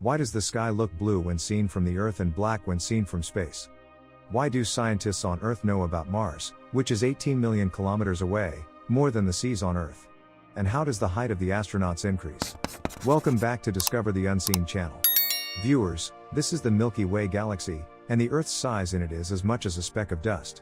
Why does the sky look blue when seen from the Earth and black when seen from space? Why do scientists on Earth know about Mars, which is 18 million kilometers away, more than the seas on Earth? And how does the height of the astronauts increase? Welcome back to Discover the Unseen channel. Viewers, this is the Milky Way galaxy, and the Earth's size in it is as much as a speck of dust.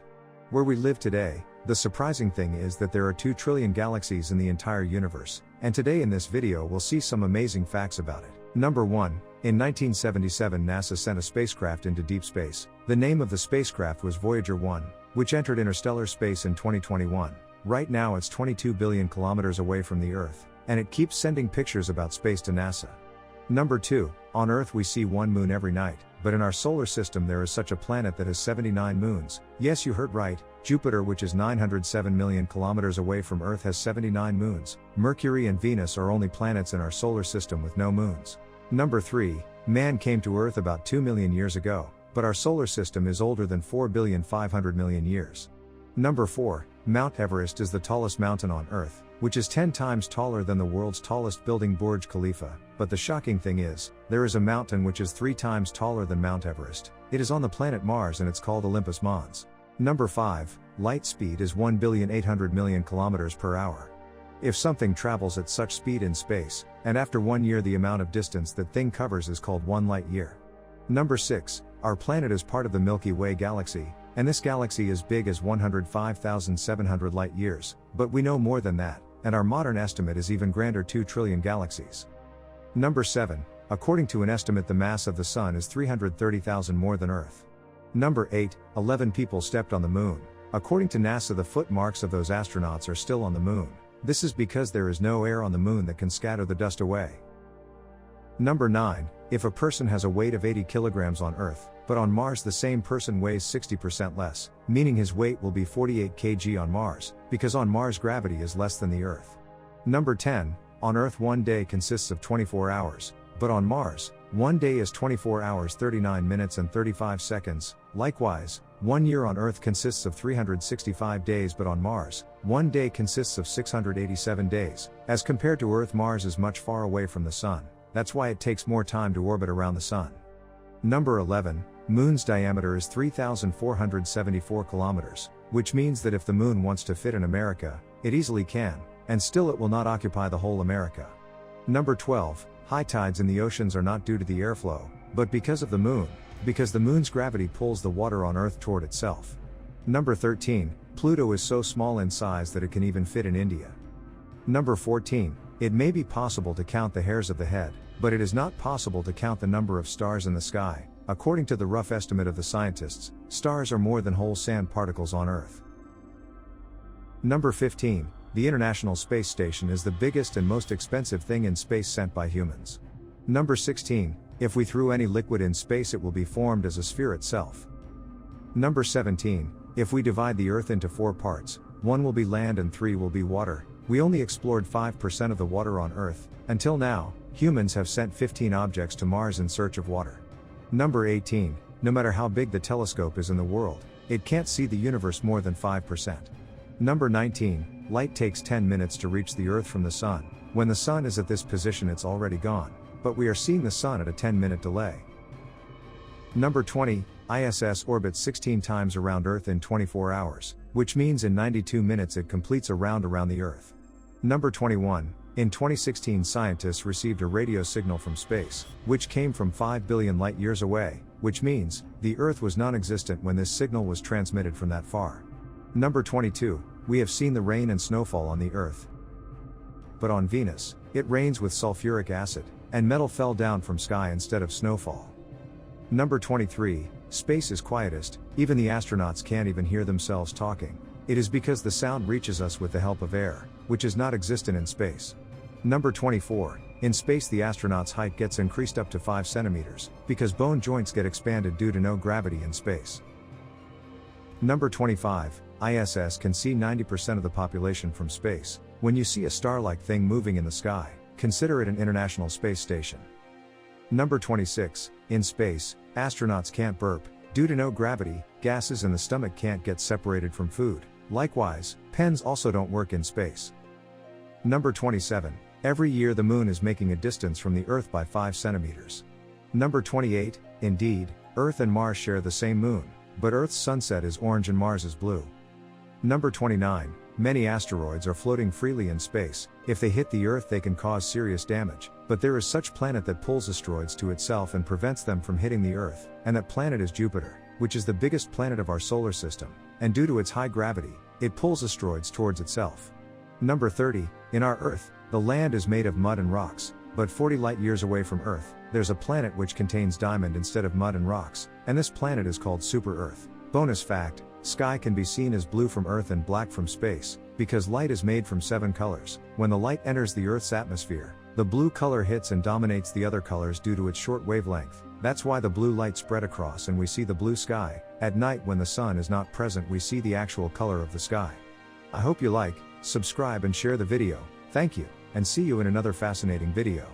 Where we live today, the surprising thing is that there are 2 trillion galaxies in the entire universe, and today in this video we'll see some amazing facts about it. Number 1. In 1977 NASA sent a spacecraft into deep space. The name of the spacecraft was Voyager 1, which entered interstellar space in 2021. Right now it's 22 billion kilometers away from the Earth, and it keeps sending pictures about space to NASA. Number 2. On Earth we see one moon every night, but in our solar system there is such a planet that has 79 moons. Yes, you heard right. Jupiter, which is 907 million kilometers away from Earth, has 79 moons. Mercury and Venus are only planets in our solar system with no moons. Number 3. Man came to Earth about 2 million years ago, but our solar system is older than 4,500,000,000 years. Number 4. Mount Everest is the tallest mountain on Earth, which is 10 times taller than the world's tallest building Burj Khalifa, but the shocking thing is, there is a mountain which is 3 times taller than Mount Everest. It is on the planet Mars and it's called Olympus Mons. Number 5. Light speed is 1,800,000,000 kilometers per hour. If something travels at such speed in space, and after 1 year the amount of distance that thing covers is called 1 light year. Number 6. Our planet is part of the Milky Way galaxy, and this galaxy is big as 105,700 light years, but we know more than that, and our modern estimate is even grander, 2 trillion galaxies. Number 7. According to an estimate the mass of the Sun is 330,000 more than Earth. Number 8. 11 people stepped on the Moon. According to NASA the footmarks of those astronauts are still on the Moon. This is because there is no air on the Moon that can scatter the dust away. Number 9. If a person has a weight of 80 kilograms on Earth, but on Mars the same person weighs 60% less, meaning his weight will be 48 kg on Mars, because on Mars gravity is less than the Earth. Number 10. On Earth 1 day consists of 24 hours, but on Mars, 1 day is 24 hours 39 minutes and 35 seconds. Likewise, 1 year on Earth consists of 365 days, but on Mars, 1 day consists of 687 days. As compared to Earth, Mars is much far away from the Sun. That's why it takes more time to orbit around the Sun. Number 11. Moon's diameter is 3,474 kilometers, which means that if the Moon wants to fit in America, it easily can, and still it will not occupy the whole America. Number 12. High tides in the oceans are not due to the airflow, but because of the Moon, because the Moon's gravity pulls the water on Earth toward itself. Number 13. Pluto is so small in size that it can even fit in India. Number 14. It may be possible to count the hairs of the head, but it is not possible to count the number of stars in the sky. According to the rough estimate of the scientists, stars are more than whole sand particles on Earth. Number 15. The International Space Station is the biggest and most expensive thing in space sent by humans. Number 16. If we threw any liquid in space it will be formed as a sphere itself. Number 17. If we divide the Earth into 4 parts, 1 will be land and 3 will be water. We only explored 5% of the water on Earth. Until now, humans have sent 15 objects to Mars in search of water. Number 18. No matter how big the telescope is in the world, it can't see the universe more than 5%. Number 19. Light takes 10 minutes to reach the Earth from the Sun. When the Sun is at this position it's already gone, but we are seeing the Sun at a 10-minute delay. Number 20. ISS orbits 16 times around Earth in 24 hours, which means in 92 minutes it completes a round around the Earth. Number 21. In 2016 scientists received a radio signal from space, which came from 5 billion light years away, which means, the Earth was non-existent when this signal was transmitted from that far. Number 22. We have seen the rain and snowfall on the Earth. But on Venus, it rains with sulfuric acid, and metal fell down from sky instead of snowfall. Number 23. Space is quietest, even the astronauts can't even hear themselves talking. It is because the sound reaches us with the help of air, which is not existent in space. Number 24. In space the astronauts' height gets increased up to 5 centimeters, because bone joints get expanded due to no gravity in space. Number 25. ISS can see 90% of the population from space. When you see a star-like thing moving in the sky, consider it an International Space Station. Number 26. In space, astronauts can't burp. Due to no gravity, gases in the stomach can't get separated from food. Likewise, pens also don't work in space. Number 27. Every year the Moon is making a distance from the Earth by 5 centimeters. Number 28, indeed, Earth and Mars share the same moon, but Earth's sunset is orange and Mars is blue. Number 29, many asteroids are floating freely in space. If they hit the Earth they can cause serious damage, but there is such planet that pulls asteroids to itself and prevents them from hitting the Earth, and that planet is Jupiter, which is the biggest planet of our solar system, and due to its high gravity, it pulls asteroids towards itself. Number 30, in our Earth, the land is made of mud and rocks, but 40 light years away from Earth, there's a planet which contains diamond instead of mud and rocks, and this planet is called Super Earth. Bonus fact, sky can be seen as blue from Earth and black from space, because light is made from 7 colors. When the light enters the Earth's atmosphere, the blue color hits and dominates the other colors due to its short wavelength. That's why the blue light spread across and we see the blue sky. At night when the sun is not present we see the actual color of the sky. I hope you like, subscribe and share the video. Thank you, and see you in another fascinating video.